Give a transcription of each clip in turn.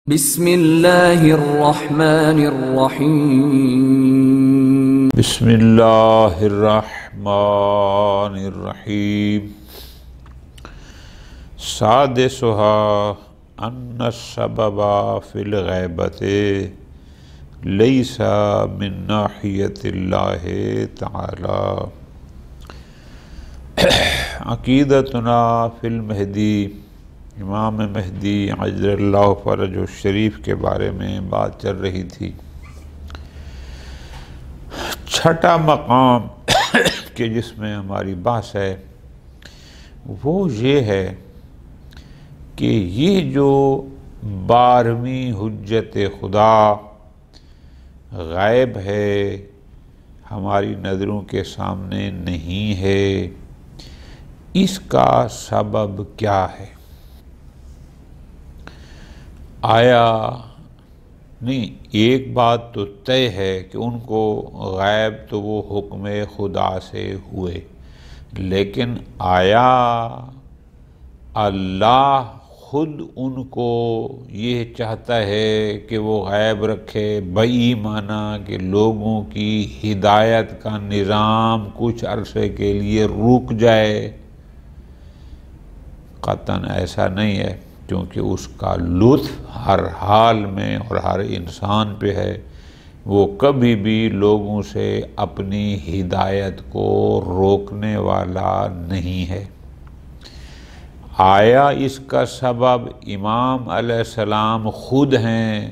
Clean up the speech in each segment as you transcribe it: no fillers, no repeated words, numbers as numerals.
بسم اللہ الرحمن الرحیم بسم اللہ الرحمن الرحیم سادسها ان السبب فی الغیبۃ لیس من ناحیۃ اللہ تعالی عقیدتنا فی المہدی، امام مہدی عجل اللہ فرج الشریف کے بارے میں بات چل رہی تھی۔ چھٹا مقام کہ جس میں ہماری بحث ہے وہ یہ ہے کہ یہ جو 12ویں حجت خدا غائب ہے، ہماری نظروں کے سامنے نہیں ہے، اس کا سبب کیا ہے؟ آیا نہیں، ایک بات تو طے ہے کہ ان کو غائب تو وہ حکم خدا سے ہوئے، لیکن آیا اللہ خود ان کو یہ چاہتا ہے کہ وہ غائب رکھے؟ بئی معنی کہ لوگوں کی ہدایت کا نظام کچھ عرصے کے لیے رک جائے؟ قطعاً ایسا نہیں ہے، کیونکہ اس کا لطف ہر حال میں اور ہر انسان پہ ہے، وہ کبھی بھی لوگوں سے اپنی ہدایت کو روکنے والا نہیں ہے۔ آیا اس کا سبب امام علیہ السلام خود ہیں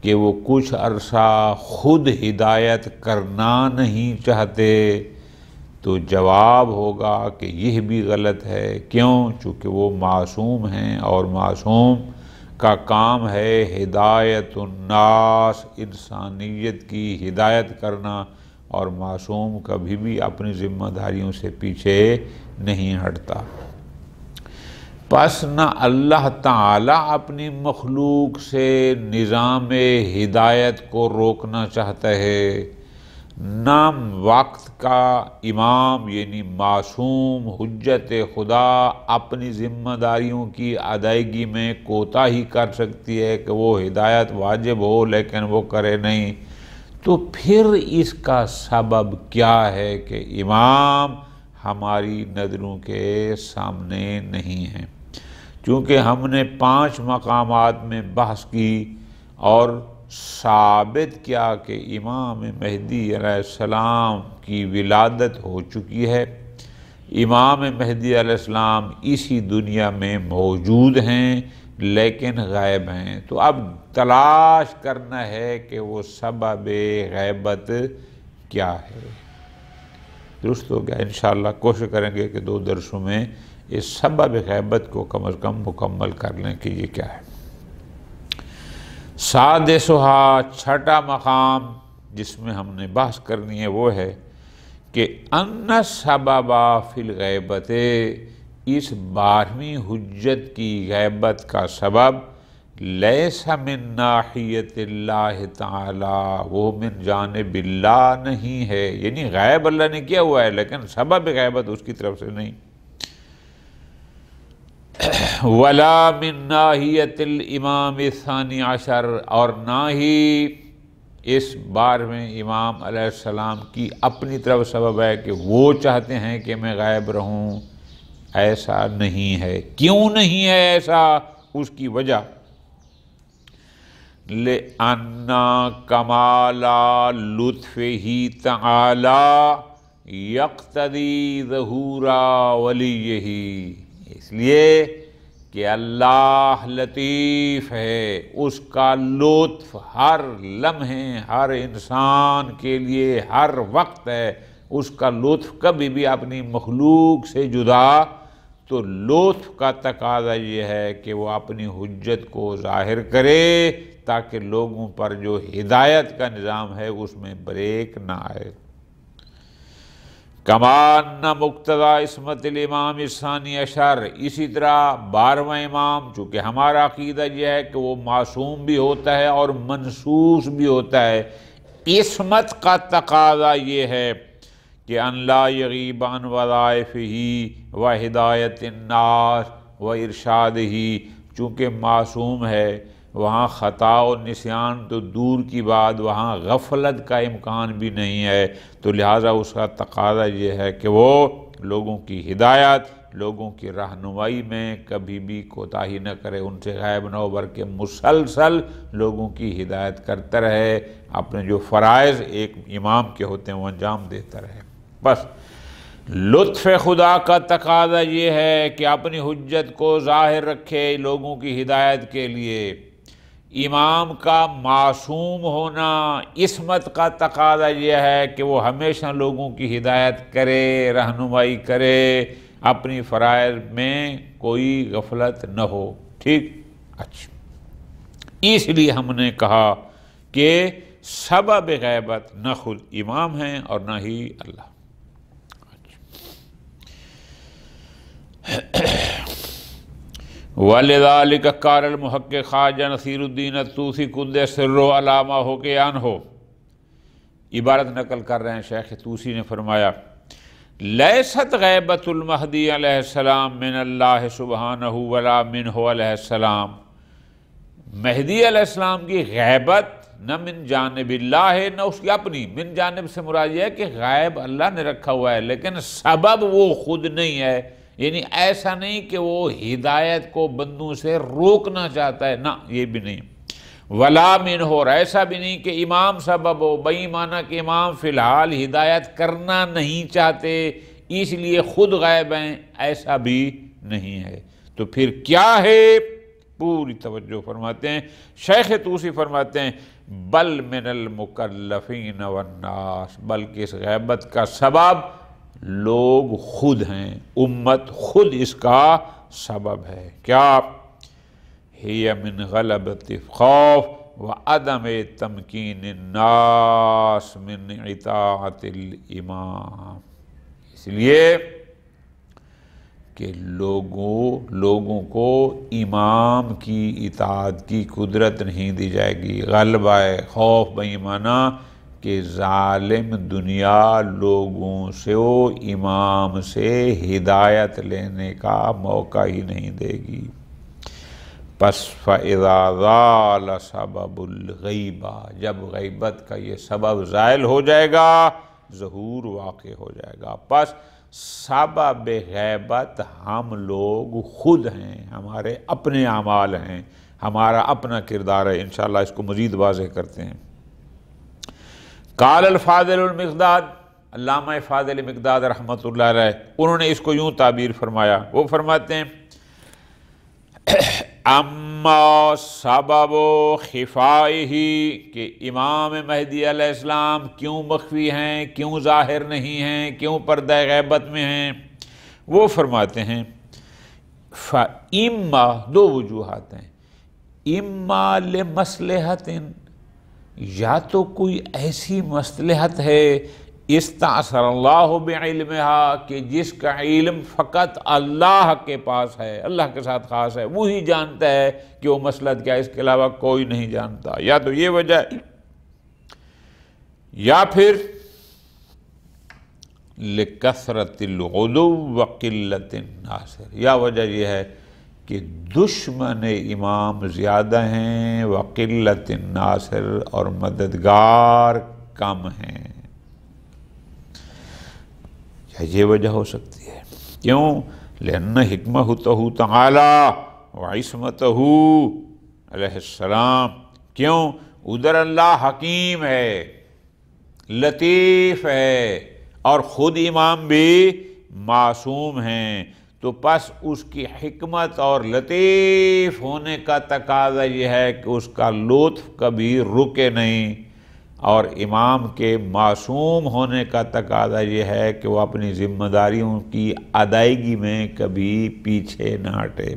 کہ وہ کچھ عرصہ خود ہدایت کرنا نہیں چاہتے؟ تو جواب ہوگا کہ یہ بھی غلط ہے۔ کیوں؟ چونکہ وہ معصوم ہیں، اور معصوم کا کام ہے ہدایت الناس، انسانیت کی ہدایت کرنا، اور معصوم کبھی بھی اپنی ذمہ داریوں سے پیچھے نہیں ہٹتا۔ پس نہ اللہ تعالی اپنی مخلوق سے نظام ہدایت کو روکنا چاہتا ہے، نہ وقت کا امام یعنی معصوم حجت خدا اپنی ذمہ داریوں کی ادائیگی میں کوتاہی کر سکتی ہے کہ وہ ہدایت واجب ہو لیکن وہ کرے نہیں۔ تو پھر اس کا سبب کیا ہے کہ امام ہماری نظروں کے سامنے نہیں ہیں؟ چونکہ ہم نے 5 مقامات میں بحث کی اور ثابت کیا کہ امام مہدی علیہ السلام کی ولادت ہو چکی ہے، امام مہدی علیہ السلام اسی دنیا میں موجود ہیں لیکن غائب ہیں۔ تو اب تلاش کرنا ہے کہ وہ سبب غیبت کیا ہے۔ درست ہو گیا؟ انشاءاللہ کوشش کریں گے کہ 2 درسوں میں اس سبب غیبت کو کم از کم مکمل کر لیں کہ یہ کیا ہے۔ سادسہا، چھٹا مقام جس میں ہم نے بحث کرنی ہے وہ ہے کہ ان سبب فی الغیبت، اس 12ویں حجت کی غیبت کا سبب لیس من ناحیت اللہ تعالی، وہ من جانب اللہ نہیں ہے، یعنی غائب اللہ نے کیا ہوا ہے لیکن سبب غیبت اس کی طرف سے نہیں۔ ولا من ناحیت الامام الثانی عشر، اور نہ ہی اس 12ویں امام علیہ السلام کی اپنی طرف سبب ہے کہ وہ چاہتے ہیں کہ میں غائب رہوں، ایسا نہیں ہے۔ کیوں نہیں ہے ایسا؟ اس کی وجہ لِأَنَّ کمال لطفہ تعالی یقتضی ظہور ولیہ، اس لیے کہ اللہ لطیف ہے، اس کا لطف ہر لمحے ہر انسان کے لیے ہر وقت ہے، اس کا لطف کبھی بھی اپنی مخلوق سے جدا۔ تو لطف کا تقاضا یہ ہے کہ وہ اپنی حجت کو ظاہر کرے تاکہ لوگوں پر جو ہدایت کا نظام ہے اس میں بریک نہ آئے۔ کمان مقتضی عصمت الامام الثانی عشر، اسی طرح 12واں امام، چونکہ ہمارا عقیدہ یہ ہے کہ وہ معصوم بھی ہوتا ہے اور منصوص بھی ہوتا ہے، عصمت کا تقاضا یہ ہے کہ ان لا یغیب عن وظائفہ و ہدایت الناس و ارشادہ، چونکہ معصوم ہے وہاں خطا و نسیان تو دور کی بات، وہاں غفلت کا امکان بھی نہیں ہے، تو لہٰذا اس کا تقاضا یہ ہے کہ وہ لوگوں کی ہدایت، لوگوں کی رہنمائی میں کبھی بھی کوتاہی نہ کرے، ان سے غائب نہ ہو، بلکہ مسلسل لوگوں کی ہدایت کرتا رہے، اپنے جو فرائض ایک امام کے ہوتے ہیں وہ انجام دیتا رہے۔ بس لطف خدا کا تقاضا یہ ہے کہ اپنی حجت کو ظاہر رکھے لوگوں کی ہدایت کے لیے۔ امام کا معصوم ہونا، عصمت کا تقاضا یہ ہے کہ وہ ہمیشہ لوگوں کی ہدایت کرے، رہنمائی کرے، اپنی فرائض میں کوئی غفلت نہ ہو۔ ٹھیک؟ اچھا، اس لیے ہم نے کہا کہ سبب غیبت نہ خود امام ہیں اور نہ ہی اللہ۔ وَلِذَلِكَ قَالَ الْمُحَقِّقُ خواجہ نصیر الدین الطوسی قدس سرہ علی ما حُکِیَ عنہ، عبارت نقل کر رہے ہیں شیخ طوسی نے فرمایا لیست غیبت المہدی علیہ السلام من اللہ سبحانہ ولا منہ علیہ السلام، مہدی علیہ السلام کی غیبت نہ من جانب اللہ ہے نہ اس کی اپنی، من جانب سے مراد یہ ہے کہ غائب اللہ نے رکھا ہوا ہے لیکن سبب وہ خود نہیں ہے، یعنی ایسا نہیں کہ وہ ہدایت کو بندوں سے روکنا چاہتا ہے، نہ یہ بھی نہیں، ولا منہ، اور ایسا بھی نہیں کہ امام سبب ہو، بئی معنی کہ امام فی الحال ہدایت کرنا نہیں چاہتے اس لیے خود غائب ہیں، ایسا بھی نہیں ہے۔ تو پھر کیا ہے؟ پوری توجہ فرماتے ہیں شیخ طوسی، فرماتے ہیں بل من المکلفین والناس، بلکہ اس غیبت کا سبب لوگ خود ہیں، امت خود اس کا سبب ہے۔ کیا؟ ہی من غلبۃ خوف وعدم تمکین الناس من اطاعت الامام، اس لیے کہ لوگوں کو امام کی اطاعت کی قدرت نہیں دی جائے گی۔ غلبہ خوف بایمانہ کہ ظالم دنیا لوگوں سے امام سے ہدایت لینے کا موقع ہی نہیں دے گی۔ پس فَإِذَا زَالَ سَبَبُ الْغِیبَةِ، جب غیبت کا یہ سبب زائل ہو جائے گا، ظہور واقع ہو جائے گا، پس سبب غیبت ہم لوگ خود ہیں، ہمارے اپنے اعمال ہیں، ہمارا اپنا کردار ہے۔ انشاءاللہ اس کو مزید واضح کرتے ہیں۔ قال الفاضل المقداد، علامہ فاضل مقداد رحمۃ اللہ علیہ، انہوں نے اس کو یوں تعبیر فرمایا، وہ فرماتے ہیں اما سبب خفائہ، کہ امام مہدی علیہ السلام کیوں مخفی ہیں، کیوں ظاہر نہیں ہیں، کیوں پردہ غیبت میں ہیں، وہ فرماتے ہیں فَإِمَّا، دو وجوہات ہیں، اما لمصلحت، یا تو کوئی ایسی مصلحت ہے استعصر اللہ بعلمہا کہ جس کا علم فقط اللہ کے پاس ہے، اللہ کے ساتھ خاص ہے، وہی جانتا ہے کہ وہ مصلحت کیا، اس کے علاوہ کوئی نہیں جانتا، یا تو یہ وجہ ہے، یا پھر لکثرت الغلو وقلت الناصر، یا وجہ یہ ہے کہ دشمن امام زیادہ ہیں، وقلت الناصر، اور مددگار کم ہیں، یہ وجہ ہو سکتی ہے۔ کیوں؟ لأن حکمتہ تعالی وعصمتہ علیہ السلام، کیوں؟ ادھر اللہ حکیم ہے، لطیف ہے، اور خود امام بھی معصوم ہیں، تو پس اس کی حکمت اور لطیف ہونے کا تقاضا یہ ہے کہ اس کا لطف کبھی رکے نہیں، اور امام کے معصوم ہونے کا تقاضا یہ ہے کہ وہ اپنی ذمہ داریوں کی ادائیگی میں کبھی پیچھے نہ ہٹے۔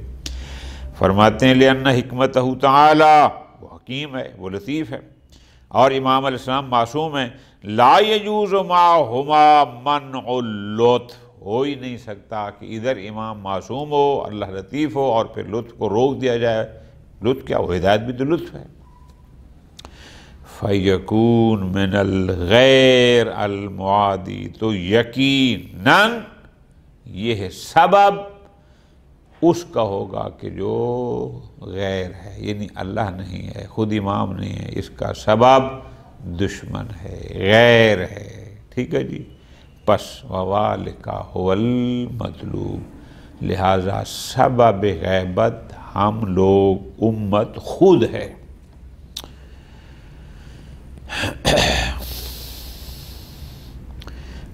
فرماتے ہیں لأن حکمتہ تعالی، وہ حکیم ہے، وہ لطیف ہے، اور امام علیہ السلام معصوم ہیں، لا یجوز معہما منع اللطف، ہو ہی نہیں سکتا کہ ادھر امام معصوم ہو، اللہ لطیف ہو، اور پھر لطف کو روک دیا جائے۔ لطف کیا؟ وہ ہدایت بھی تو لطف ہے۔ فَيَكُونُ مِنَ الْغَيْرِ الْمُعَادِي، تو یقیناً یہ سبب اس کا ہوگا کہ جو غیر ہے، یعنی اللہ نہیں ہے، خود امام نہیں ہے، اس کا سبب دشمن ہے، غیر ہے، ٹھیک ہے جی۔ پس وَذَلِكَ هُوَ الْمَطْلُوب، لہذا سبب غیبت ہم لوگ امت خود ہے۔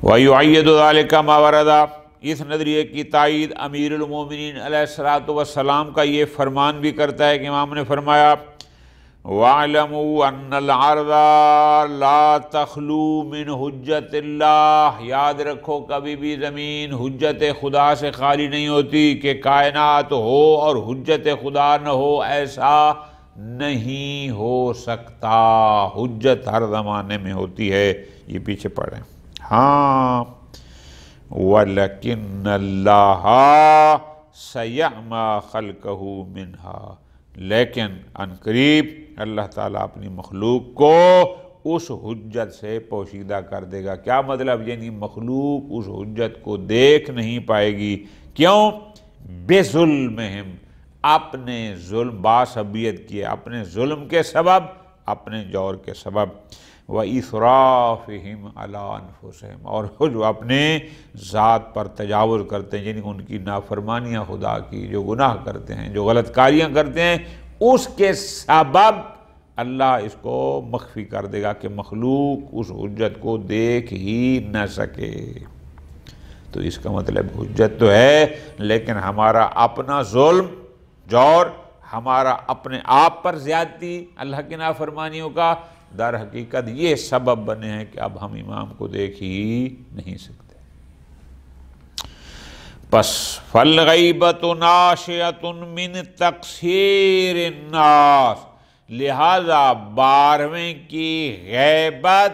وَيُعَيِّدُ ذَلِكَ مَا وَرَدَ، اس نظریے کی تائید امیر المومنین علیہ السلام کا یہ فرمان بھی کرتا ہے کہ امام نے فرمایا وَاعْلَمُوا أَنَّ الْأَرْضَ لَا تَخْلُو مِنْ حُجَّةِ اللَّهِ، یاد رکھو کبھی بھی زمین حجت خدا سے خالی نہیں ہوتی، کہ کائنات ہو اور حجت خدا نہ ہو، ایسا نہیں ہو سکتا۔ حجت ہر زمانے میں ہوتی ہے، یہ پیچھے پڑھیں۔ ہاں وَلَكِنَّ اللَّهَ سَيَعْمَى خَلْقَهُ مِنْهَا، لیکن عنقریب اللہ تعالیٰ اپنی مخلوق کو اس حجت سے پوشیدہ کر دے گا۔ کیا مطلب؟ یعنی مخلوق اس حجت کو دیکھ نہیں پائے گی۔ کیوں؟ بِظُلْمِهِمْ، اپنے ظلم، باسبیت کیے، اپنے ظلم کے سبب، اپنے جور کے سبب، وَإِسْرَافِهِمْ عَلَىٰ أَنفُسِهِمْ، اور جو اپنے ذات پر تجاوز کرتے ہیں، یعنی ان کی نافرمانیاں خدا کی، جو گناہ کرتے ہیں، جو غلط کاریاں کرتے ہیں، اس کے سبب اللہ اس کو مخفی کر دے گا کہ مخلوق اس حجت کو دیکھ ہی نہ سکے۔ تو اس کا مطلب حجت تو ہے، لیکن ہمارا اپنا ظلم، جور، ہمارا اپنے آپ پر زیادتی، اللہ کی نافرمانیوں کا، در حقیقت یہ سبب بنے ہیں کہ اب ہم امام کو دیکھ ہی نہیں سکتے۔ پس فالغیبۃ ناشئۃ من تقصیر الناس، لہذا 12ویں کی غیبت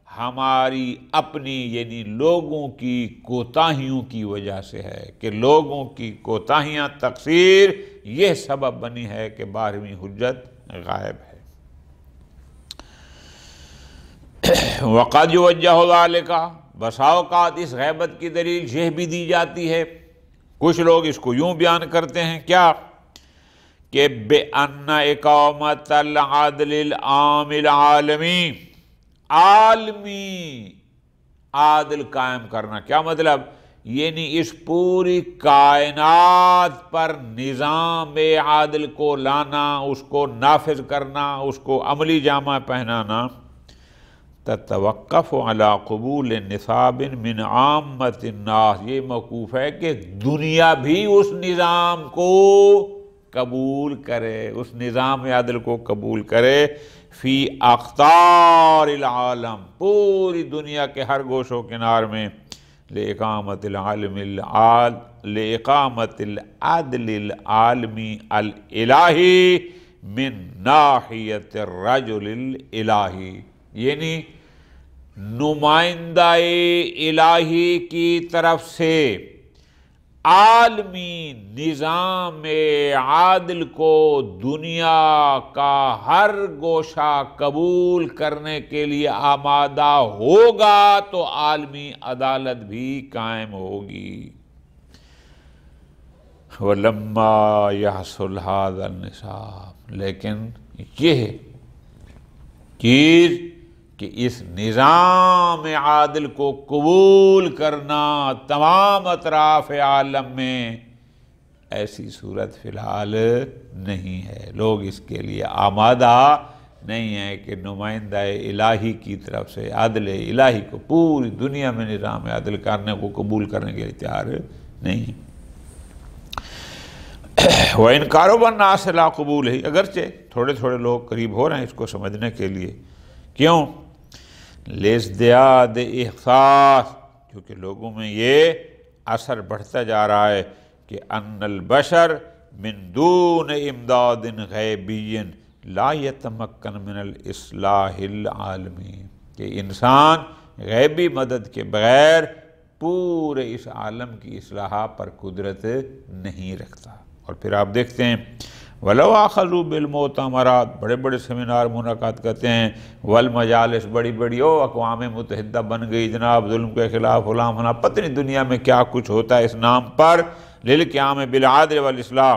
ہماری اپنی، یعنی لوگوں کی کوتاہیوں کی وجہ سے ہے، کہ لوگوں کی کوتاہیاں، تقصیر، یہ سبب بنی ہے کہ 12ویں حجت غائب ہے۔ وقد یوجہ ذلک، بسا اوقات اس غیبت کی دلیل یہ بھی دی جاتی ہے، کچھ لوگ اس کو یوں بیان کرتے ہیں، کیا کہ بِأَنَّ إِقَامَةَ الْعَدْلِ الْعَامِ الْعَالَمِي، عالمی عادل قائم کرنا۔ کیا مطلب؟ یعنی اس پوری کائنات پر نظام عادل کو لانا، اس کو نافذ کرنا، اس کو عملی جامہ پہنانا، تتوقف علی قبول نصاب من عامۃ الناس، یہ موقوف ہے کہ دنیا بھی اس نظام کو قبول کرے، اس نظام عادل کو قبول کرے، فی اقطار العالم، پوری دنیا کے ہر گوش و کنار میں، لإقامت العدل العالمی الالہی من ناحیت الرجل الالہی، یعنی نمائندہ الہی کی طرف سے عالمی نظام عادل کو دنیا کا ہر گوشہ قبول کرنے کے لیے آمادہ ہوگا تو عالمی عدالت بھی قائم ہوگی۔ وَلَمَّا يَحْصُلْ هَذَا النِّصَابُ، لیکن یہ چیز کہ اس نظام عادل کو قبول کرنا تمام اطراف عالم میں، ایسی صورت فی الحال نہیں ہے، لوگ اس کے لیے آمادہ نہیں ہیں کہ نمائندہ الہی کی طرف سے عدل الہی کو پوری دنیا میں نظام عادل کرنے کو قبول کرنے کے لیے تیار نہیں ہیں۔ وَإِنْكَارُ النَّاسِ لَا قبول ہے، اگرچہ تھوڑے تھوڑے لوگ قریب ہو رہے ہیں اس کو سمجھنے کے لیے، کیوں؟ لِازْدِیَادِ احساس، کیونکہ لوگوں میں یہ اثر بڑھتا جا رہا ہے کہ ان البشر من دون امداد غیبی لا یتمکن من الاصلاح العالمی، کہ انسان غیبی مدد کے بغیر پورے اس عالم کی اصلاح پر قدرت نہیں رکھتا۔ اور پھر آپ دیکھتے ہیں وَلَوْ أَخَذُوا بِالْمُؤْتَمَرَاتِ، بڑے بڑے سیمینار منعقد کرتے ہیں، والمجالس، بڑی بڑی اقوام متحدہ بن گئی جناب ظلم کے خلاف، فلاں پتہ نہیں دنیا میں کیا کچھ ہوتا ہے اس نام پر، للقیام بالعدل والاصلاح،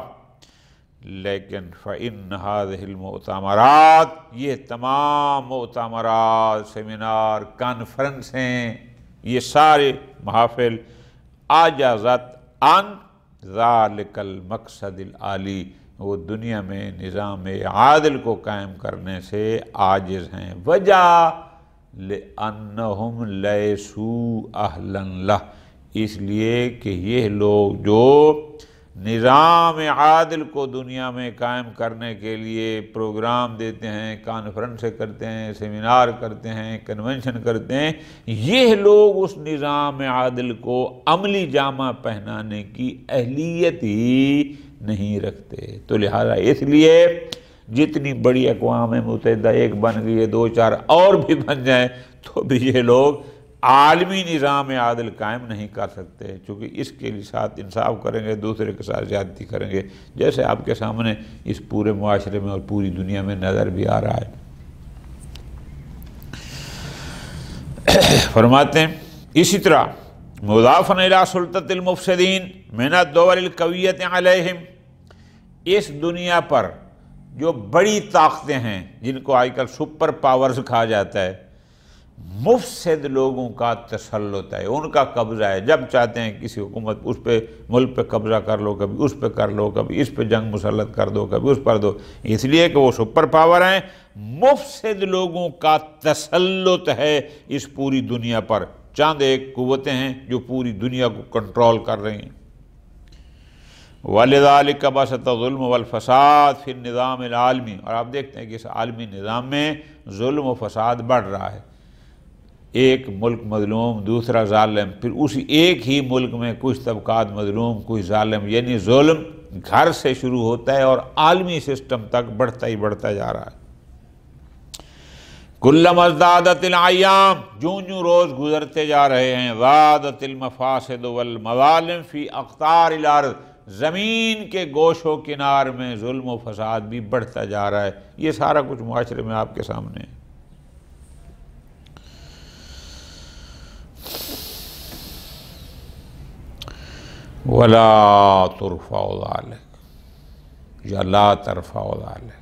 لیکن فإن هذه المؤتمرات، یہ تمام مؤتمرات، سیمینار، کانفرنس ہیں، یہ سارے محافل، عجزت عن ذلک المقصد العالی، وہ دنیا میں نظام عادل کو قائم کرنے سے عاجز ہیں۔ وجہ لأنہم لیسوا اہلا لہ، اس لیے کہ یہ لوگ جو نظام عادل کو دنیا میں قائم کرنے کے لیے پروگرام دیتے ہیں، کانفرنس کرتے ہیں، سیمینار کرتے ہیں، کنونشن کرتے ہیں، یہ لوگ اس نظام عادل کو عملی جامہ پہنانے کی اہلیت ہی نہیں رکھتے۔ تو لہذا اس لیے جتنی بڑی اقوام متحدہ ایک بن گئی ہے، 2-4 اور بھی بن جائیں تو بھی یہ لوگ عالمی نظام عادل قائم نہیں کر سکتے، چونکہ اس کے ساتھ انصاف کریں گے، دوسرے کے ساتھ زیادتی کریں گے، جیسے آپ کے سامنے اس پورے معاشرے میں اور پوری دنیا میں نظر بھی آ رہا ہے۔ فرماتے ہیں اسی طرح مضافاً الی سلطۃ المفسدین من الدول القویۃ علیہم، اس دنیا پر جو بڑی طاقتیں ہیں جن کو آج کل سپر پاورز کہا جاتا ہے، مفسد لوگوں کا تسلط ہے، ان کا قبضہ ہے، جب چاہتے ہیں کسی حکومت اس پہ ملک پہ قبضہ کر لو، کبھی اس پہ کر لو، کبھی اس پہ جنگ مسلط کر دو، کبھی اس پر دو، اس لیے کہ وہ سپر پاور ہیں۔ مفسد لوگوں کا تسلط ہے اس پوری دنیا پر، چند ایک قوتیں ہیں جو پوری دنیا کو کنٹرول کر رہی ہیں۔ وَلِذَلِكَ بَسَطَ الظُّلْمُ وَالْفَسَادُ فِي النِّظَامِ الْعَالَمِي، اور آپ دیکھتے ہیں کہ اس عالمی نظام میں ظلم و فساد بڑھ رہا ہے، ایک ملک مظلوم، دوسرا ظالم، پھر اسی ایک ہی ملک میں کچھ طبقات مظلوم، کچھ ظالم، یعنی ظلم گھر سے شروع ہوتا ہے اور عالمی سسٹم تک بڑھتا ہی بڑھتا جا رہا ہے۔ کلما ازدادت الایام، جوں جوں روز گزرتے جا رہے ہیں، زادت المفاسد والمظالم فی اقطار الارض، زمین کے گوش و کنار میں ظلم و فساد بھی بڑھتا جا رہا ہے۔ یہ سارا کچھ معاشرے میں آپ کے سامنے ہے۔ وَلَا تُرْفَعُ ذَلِكَ، یا لا ترفع ذَلِكَ،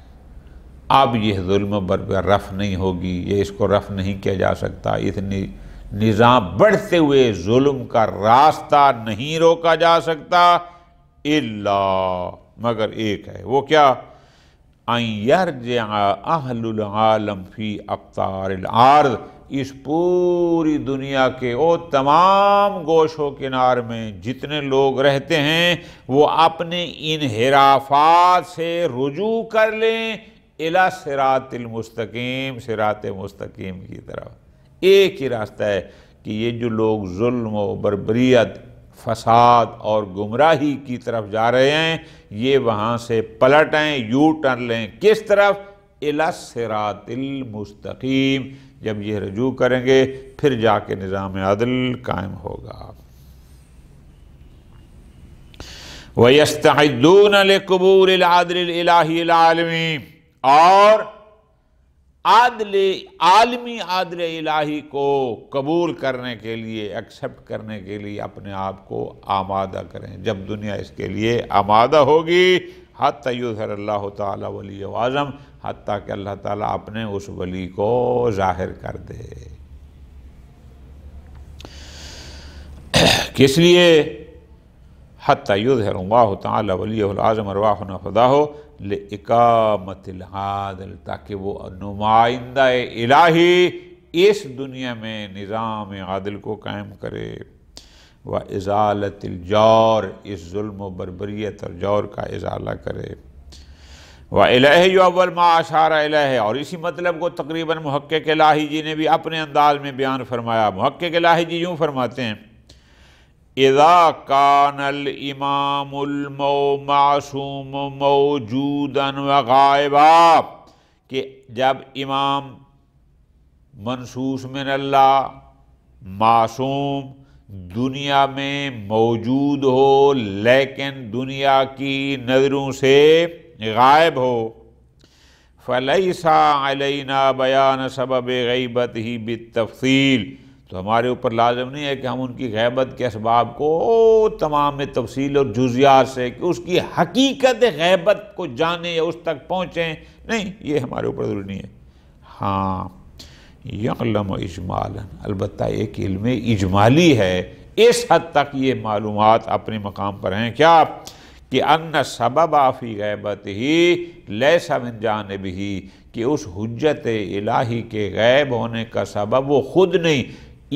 اب یہ ظلم پر رفع نہیں ہوگی، یہ اس کو رفع نہیں کیا جا سکتا، اتنی نظام بڑھتے ہوئے ظلم کا راستہ نہیں روکا جا سکتا، الا مگر ایک ہے، وہ کیا؟ ان یرجع اہل العالم فی اقطار الارض، اس پوری دنیا کے وہ تمام گوش و کنار میں جتنے لوگ رہتے ہیں وہ اپنے انحرافات سے رجوع کر لیں الی صراط المستقیم، صراط مستقیم کی طرف۔ ایک ہی راستہ ہے کہ یہ جو لوگ ظلم و بربریت، فساد اور گمراہی کی طرف جا رہے ہیں، یہ وہاں سے پلٹ آئیں، یو ٹرن لیں، کس طرف؟ الی الصراط المستقیم، جب یہ رجوع کریں گے پھر جا کے نظام عدل قائم ہوگا۔ وَيَسْتَعِدُّونَ لِقُبُولِ الْعَدْلِ الْإِلَٰهِ الْعَالَمِي، اور عالمی عادل الہی کو قبول کرنے کے لیے، ایکسیپٹ کرنے کے لیے اپنے آپ کو آمادہ کریں۔ جب دنیا اس کے لیے آمادہ ہوگی، حتی یظہر اللہ تعالی ولی اعظم، حتیٰ کہ اللہ تعالیٰ اپنے اس ولی کو ظاہر کر دے۔ کس لیے؟ حتی یظہر اللہ تعالی ولی اعظم ارواحنا فداہ لإقامت العادل، تاکہ وہ نمائندہ الہی اس دنیا میں نظام عادل کو قائم کرے، وَإِزَالَةِ الْجَوْرِ، اس ظلم و بربریت اور جور کا ازالہ کرے، وَإِلَيْهِ يُؤَوَّلُ مَا أَشَارَ إِلَيْهِ، اور اسی مطلب کو تقریباً محقق الہی جی نے بھی اپنے انداز میں بیان فرمایا۔ محقق الہی جی یوں فرماتے ہیں، اذا کان الامام المعصوم موجودا وغائبا، کہ جب امام منصوص من اللہ، معصوم، دنیا میں موجود ہو لیکن دنیا کی نظروں سے غائب ہو، فَلَيْسَ عَلَيْنَا بَيَانَ سَبَبِ غیبتہ بِالتفصیل، تو ہمارے اوپر لازم نہیں ہے کہ ہم ان کی غیبت کے اسباب کو تمام تفصیل اور جزیات سے کہ اس کی حقیقت غیبت کو جانیں یا اس تک پہنچیں، نہیں، یہ ہمارے اوپر ضروری نہیں ہے۔ ہاں یعلم اجمالا، البتہ ایک علم اجمالی ہے، اس حد تک یہ معلومات اپنے مقام پر ہیں، کیا کہ ان سبب فی غیبتہ لیس من جانبہ، کہ اس حجت الہی کے غیب ہونے کا سبب وہ خود نہیں،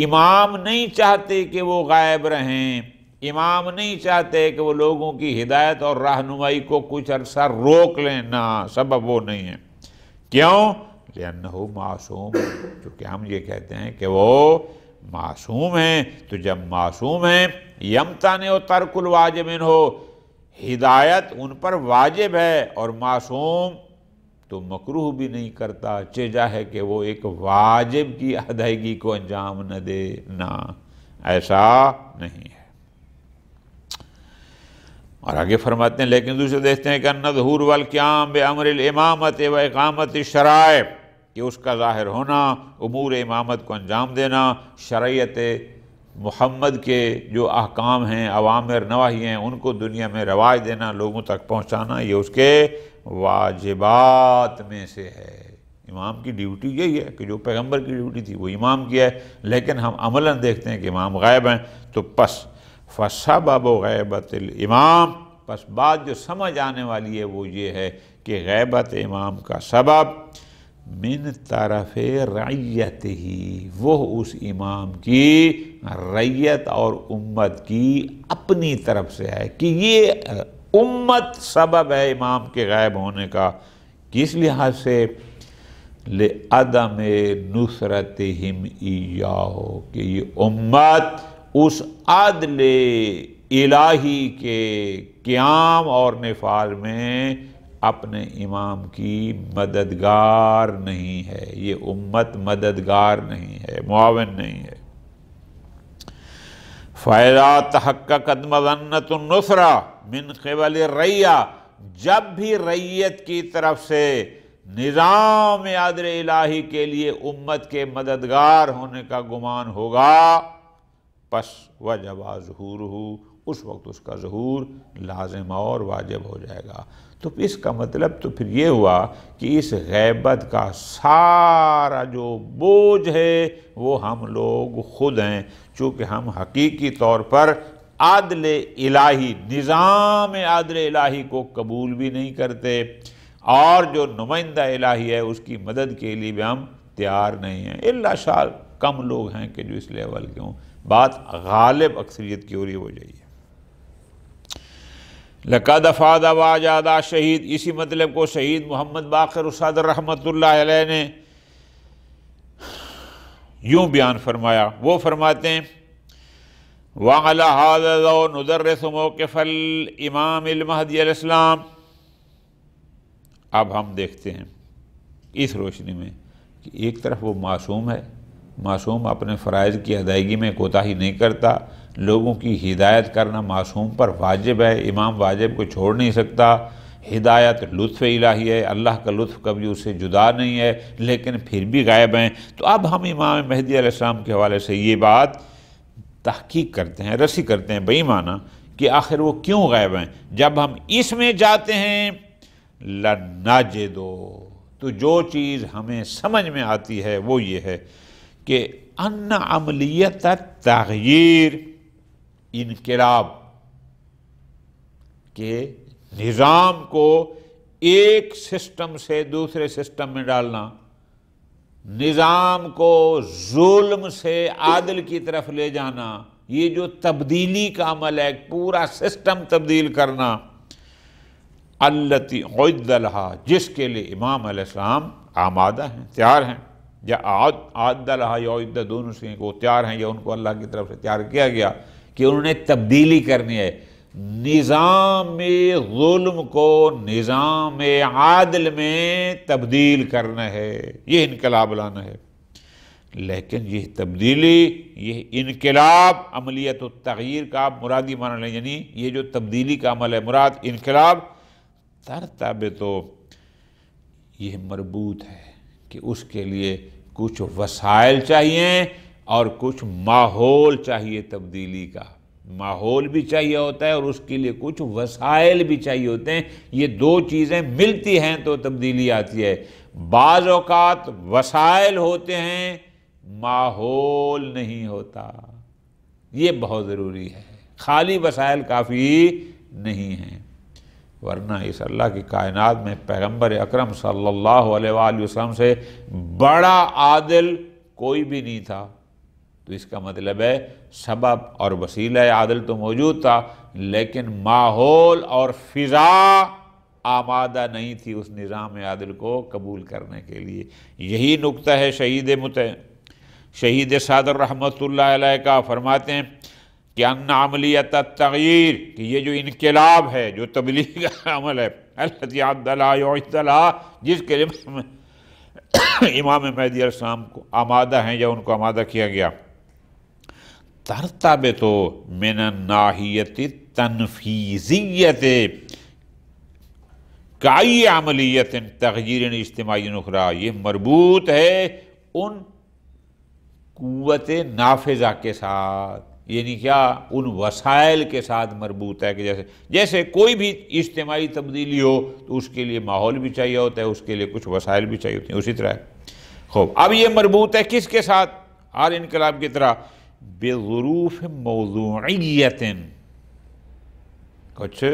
امام نہیں چاہتے کہ وہ غائب رہیں، امام نہیں چاہتے کہ وہ لوگوں کی ہدایت اور رہنمائی کو کچھ عرصہ روک لیں، نہ، سبب وہ نہیں ہے۔ کیوں؟ لأنہ معصوم، چونکہ ہم یہ کہتے ہیں کہ وہ معصوم ہیں، تو جب معصوم ہیں یمتنع ترک الواجب منہ، ہدایت ان پر واجب ہے، اور معصوم تو مکروہ بھی نہیں کرتا، چجا ہے کہ وہ ایک واجب کی ادائیگی کو انجام نہ دے، نہ، ایسا نہیں ہے۔ اور آگے فرماتے ہیں لیکن دوسرے دیکھتے ہیں کہ ان ظہور والقیام بامر الامامت و اقامت الشرائع، کہ اس کا ظاہر ہونا، امور امامت کو انجام دینا، شریعت محمد کے جو احکام ہیں، اوامر نواہی ہیں، ان کو دنیا میں رواج دینا، لوگوں تک پہنچانا، یہ اس کے واجبات میں سے ہے۔ امام کی ڈیوٹی یہی ہے کہ جو پیغمبر کی ڈیوٹی تھی وہ امام کی ہے، لیکن ہم عملاً دیکھتے ہیں کہ امام غائب ہیں، تو پس فسبب غیبت الامام، پس بات جو سمجھ آنے والی ہے وہ یہ ہے کہ غیبت امام کا سبب من طرف رعیتہ، وہ اس امام کی رعیت اور امت کی اپنی طرف سے ہے، کہ یہ امت سبب ہے امام کے غائب ہونے کا، کس لحاظ سے؟ لعدم نصرتہم ایاہ، کہ یہ امت اس عدل الہی کے قیام اور نفاذ میں اپنے امام کی مددگار نہیں ہے، یہ امت مددگار نہیں ہے، معاون نہیں ہے۔ فَإِذَا تَحَقَّقَتْ مَظَنَّةُ النُّصْرَةِ مِنْ قِبَلِ الرَّعِیَّةِ، جب بھی رعیت کی طرف سے نظام عدل الہی کے لیے امت کے مددگار ہونے کا گمان ہوگا، پس وجب ظہورہ، اس وقت اس کا ظہور لازم اور واجب ہو جائے گا۔ تو اس کا مطلب تو پھر یہ ہوا کہ اس غیبت کا سارا جو بوجھ ہے وہ ہم لوگ خود ہیں، چونکہ ہم حقیقی طور پر عدل الہی، نظام عدل الہی کو قبول بھی نہیں کرتے، اور جو نمائندہ الہی ہے اس کی مدد کے لیے بھی ہم تیار نہیں ہیں، الا شاید کم لوگ ہیں کہ جو اس لیول کے ہوں۔ بات غالب اکثریت کی ہو رہی ہو جائیے۔ لقد افاد واجاد شہید، اسی مطلب کو شہید محمد باقر الصدر رحمۃ اللہ علیہ نے یوں بیان فرمایا، وہ فرماتے ہیں وَعَلَى هَذَا نُدَرِّسُ مَوْقِفَ الْإِمَامِ الْمَهْدِيِ علیہ السلام۔ اب ہم دیکھتے ہیں اس روشنی میں کہ ایک طرف وہ معصوم ہے، معصوم اپنے فرائض کی ادائیگی میں کوتاہی نہیں کرتا، لوگوں کی ہدایت کرنا معصوم پر واجب ہے، امام واجب کو چھوڑ نہیں سکتا، ہدایت لطف الہی ہے، اللہ کا لطف کبھی اس سے جدا نہیں ہے، لیکن پھر بھی غائب ہیں۔ تو اب ہم امام مہدی علیہ السلام کے حوالے سے یہ بات تحقیق کرتے ہیں، رسی کرتے ہیں بے معنی کہ آخر وہ کیوں غائب ہیں۔ جب ہم اس میں جاتے ہیں لَنَجِدُ، تو جو چیز ہمیں سمجھ میں آتی ہے وہ یہ ہے کہ ان عملیت تغییر، انقلاب کے نظام کو ایک سسٹم سے دوسرے سسٹم میں ڈالنا، نظام کو ظلم سے عادل کی طرف لے جانا، یہ جو تبدیلی کا عمل ہے، پورا سسٹم تبدیل کرنا، التی عد لہا، جس کے لیے امام علیہ السلام آمادہ ہیں، تیار ہیں، یا عد لہا یا عد، دونوں سے وہ تیار ہیں یا ان کو اللہ کی طرف سے تیار کیا گیا کہ انہوں نے تبدیلی کرنی ہے، نظام ظلم کو نظام عادل میں تبدیل کرنا ہے، یہ انقلاب لانا ہے۔ لیکن یہ تبدیلی، یہ انقلاب، عملیت التغییر کا آپ مرادی معنی لیں، یعنی یہ جو تبدیلی کا عمل ہے، مراد انقلاب، ترتبط، تو یہ مربوط ہے کہ اس کے لیے کچھ وسائل چاہیے اور کچھ ماحول چاہیے تبدیلی کا، ماحول بھی چاہیے ہوتا ہے اور اس کے لیے کچھ وسائل بھی چاہیے ہوتے ہیں۔ یہ دو چیزیں ملتی ہیں تو تبدیلی آتی ہے۔ بعض اوقات وسائل ہوتے ہیں، ماحول نہیں ہوتا، یہ بہت ضروری ہے، خالی وسائل کافی نہیں ہیں۔ ورنہ اس اللہ کی کائنات میں پیغمبر اکرم صلی اللہ علیہ وآلہ وسلم سے بڑا عادل کوئی بھی نہیں تھا، تو اس کا مطلب ہے سبب اور وسیلہ عادل تو موجود تھا، لیکن ماحول اور فضا آمادہ نہیں تھی اس نظام عادل کو قبول کرنے کے لیے۔ یہی نقطہ ہے شہید صادر رحمۃ اللہ علیہ کا، فرماتے ہیں کہ ان عملیت التغییر، کہ یہ جو انقلاب ہے، جو تبلیغ کا عمل ہے، الذی عدلہ یعدلہ، جس کے لیے امام مہدی علیہ السلام کو آمادہ ہیں یا ان کو آمادہ کیا گیا، ترتبط من الناحیۃ التنفیذیۃ کئی عملیت تغییر اجتماعی اخری، یہ مربوط ہے ان قوت نافذہ کے ساتھ، یعنی کیا، ان وسائل کے ساتھ مربوط ہے، کہ جیسے کوئی بھی اجتماعی تبدیلی ہو تو اس کے لیے ماحول بھی چاہیے ہوتا ہے، اس کے لیے کچھ وسائل بھی چاہیے ہوتے ہیں، اسی طرح خوب اب یہ مربوط ہے کس کے ساتھ، ہر انقلاب کی طرح، بظروف موضوعیت، کچھ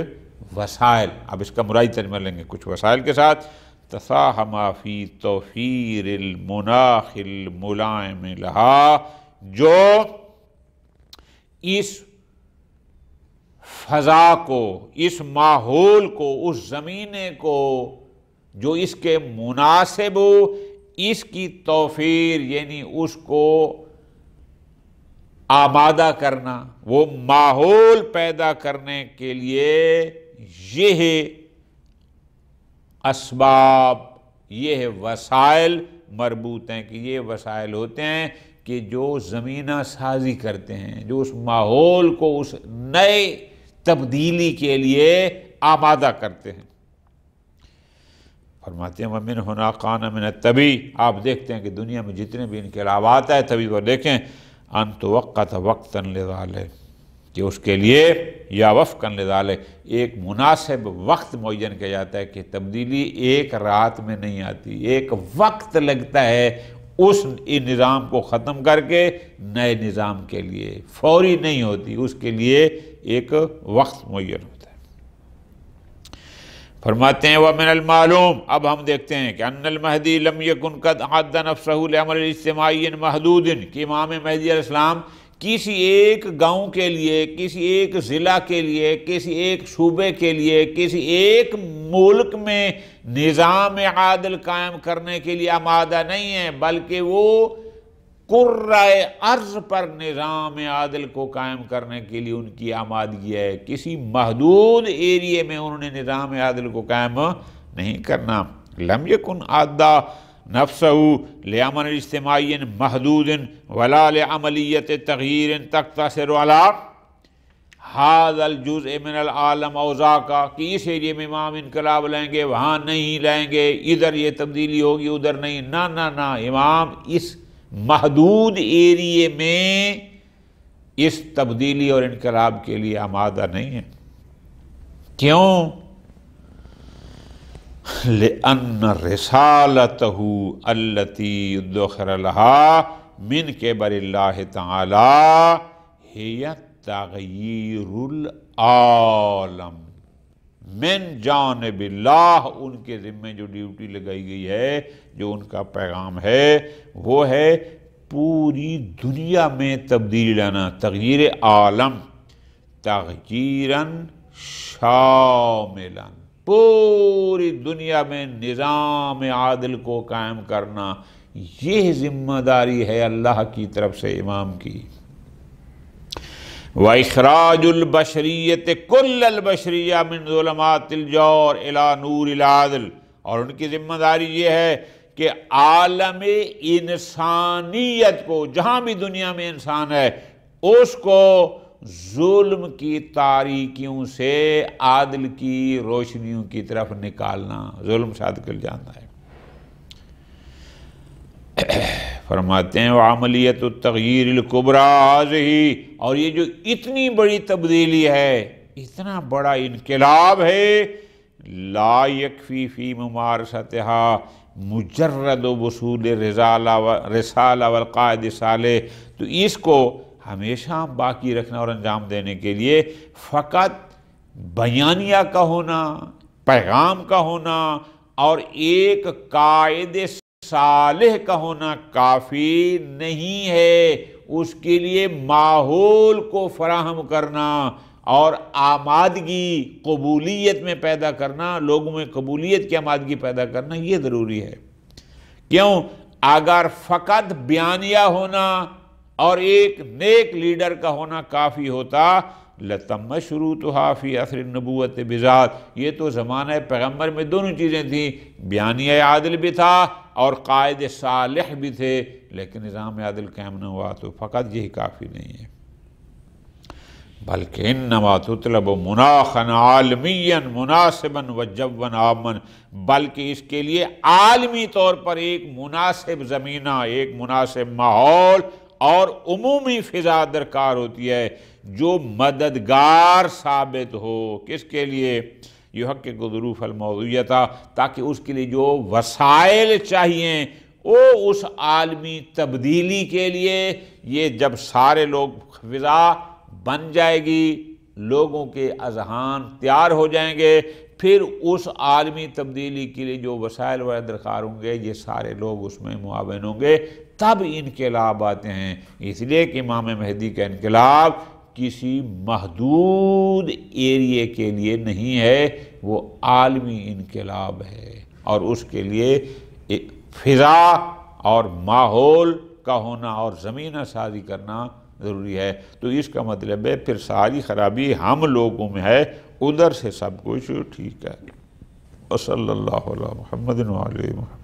وسائل، اب اس کا مرادی ترجمہ لیں گے، کچھ وسائل کے ساتھ، تساہم فی توفیر المناخ الملائم لہا، جو اس فضا کو، اس ماحول کو، اس زمینے کو جو اس کے مناسب ہو، اس کی توفیر یعنی اس کو آمادہ کرنا، وہ ماحول پیدا کرنے کے لیے یہ اسباب، یہ وسائل مربوط ہیں، کہ یہ وسائل ہوتے ہیں کہ جو زمینہ سازی کرتے ہیں، جو اس ماحول کو اس نئے تبدیلی کے لیے آمادہ کرتے ہیں۔ فرماتے ہیں وَمِنْ هُنَا قَانَ مِنَ الطَّبِعِ، آپ دیکھتے ہیں کہ دنیا میں جتنے بھی انقلابات آئے طبیعی پر دیکھیں، ان توقت وقتاً لذالک، کہ اس کے لیے یا وفقاً لذالک ایک مناسب وقت معین کیا جاتا ہے، کہ تبدیلی ایک رات میں نہیں آتی، ایک وقت لگتا ہے اس نظام کو ختم کر کے نئے نظام کے لیے، فوری نہیں ہوتی، اس کے لیے ایک وقت معین ہوتا ہے۔ فرماتے ہیں وَمِنَ الْمَعْلُومِ، اب ہم دیکھتے ہیں کہ ان المہدی لم یکن قد اعد نفسہ لعمل اجتماعی محدود، کہ امام مہدی علیہ السلام کسی ایک گاؤں کے لیے، کسی ایک ضلع کے لیے، کسی ایک صوبے کے لیے، کسی ایک ملک میں نظام عادل قائم کرنے کے لیے آمادہ نہیں ہے، بلکہ وہ قرۂ ارض پر نظام عادل کو قائم کرنے کے لیے ان کی آمادگی ہے، کسی محدود ایریے میں انہوں نے نظام عادل کو قائم نہیں کرنا۔ لم یکن عادہ نفسہ لعمل اجتماعی محدود ولا لعملیت تغییر تقتصر علی ھذا الجزء من العالم او ذاک، کہ اس ایریے میں امام انقلاب لائیں گے، وہاں نہیں لائیں گے، ادھر یہ تبدیلی ہوگی ادھر نہیں، نہ امام اس محدود ایریے میں اس تبدیلی اور انقلاب کے لیے آمادہ نہیں ہے۔ کیوں؟ لأن رسالتہ التي ادخر لها من قبل اللہ تعالی ہی تغییر العالم، من جانب اللہ، ان کے ذمہ جو ڈیوٹی لگائی گئی ہے، جو ان کا پیغام ہے، وہ ہے پوری دنیا میں تبدیلی لانا، تغییر عالم، تغییراً شاملاً، پوری دنیا میں نظام عادل کو قائم کرنا، یہ ذمہ داری ہے اللہ کی طرف سے امام کی۔ وَإِخْرَاجُ الْبَشَرِيَّةِ كُلَّ الْبَشَرِيَّةِ مِنْ ظُلُمَاتِ الْجَوْرِ إِلَى نُورِ الْعَدْلِ، اور ان کی ذمہ داری یہ ہے کہ عالم انسانیت کو، جہاں بھی دنیا میں انسان ہے، اس کو ظلم کی تاریکیوں سے عادل کی روشنیوں کی طرف نکالنا، ظلم سے عادل جانا ہے۔ فرماتے ہیں وعملیت التغییر الکبریٰ ہذہ، اور یہ جو اتنی بڑی تبدیلی ہے، اتنا بڑا انقلاب ہے، لا یکفی فی ممارستہا مجرد وصول رسالہ والقائد صالح، تو اس کو ہمیشہ باقی رکھنا اور انجام دینے کے لیے فقط بیانیہ کا ہونا، پیغام کا ہونا اور ایک قائد صالح کا ہونا کافی نہیں ہے، اس کے لیے ماحول کو فراہم کرنا اور آمادگی قبولیت میں پیدا کرنا، لوگوں میں قبولیت کی آمادگی پیدا کرنا، یہ ضروری ہے۔ کیوں؟ اگر فقط بیانیہ ہونا اور ایک نیک لیڈر کا ہونا کافی ہوتا لَتَمَّ شُرُوطُهَا فِي عَصْرِ النُّبُوَّةِ بِذَاتِ، یہ تو زمانہ پیغمبر میں دونوں چیزیں تھیں، بیانیہ عادل بھی تھا اور قائد صالح بھی تھے، لیکن نظام عادل قائم نہ ہوا تو فقط یہی کافی نہیں ہے، بلکہ انما تطلب مناخا عالمیا مناسبا وجوا عاما، بلکہ اس کے لیے عالمی طور پر ایک مناسب زمینہ، ایک مناسب ماحول اور عمومی فضا درکار ہوتی ہے جو مددگار ثابت ہو، کس کے لیے؟ یحقق ظروف الموضوعیت، تاکہ اس کے لیے جو وسائل چاہیے وہ اس عالمی تبدیلی کے لیے، یہ جب سارے لوگ فضا بن جائے گی، لوگوں کے اذہان تیار ہو جائیں گے، پھر اس عالمی تبدیلی کے لیے جو وسائل و درکار ہوں گے، یہ سارے لوگ اس میں معاون ہوں گے، تب انقلاب آتے ہیں۔ اس لیے کہ امام مہدی کا انقلاب کسی محدود ایریے کے لیے نہیں ہے، وہ عالمی انقلاب ہے، اور اس کے لیے فضا اور ماحول کا ہونا اور زمینہ سازی کرنا ضروری ہے۔ تو اس کا مطلب ہے پھر ساری خرابی ہم لوگوں میں ہے، ادھر سے سب کچھ ٹھیک ہے۔ وصلی اللہ علی محمد وعلی محمد۔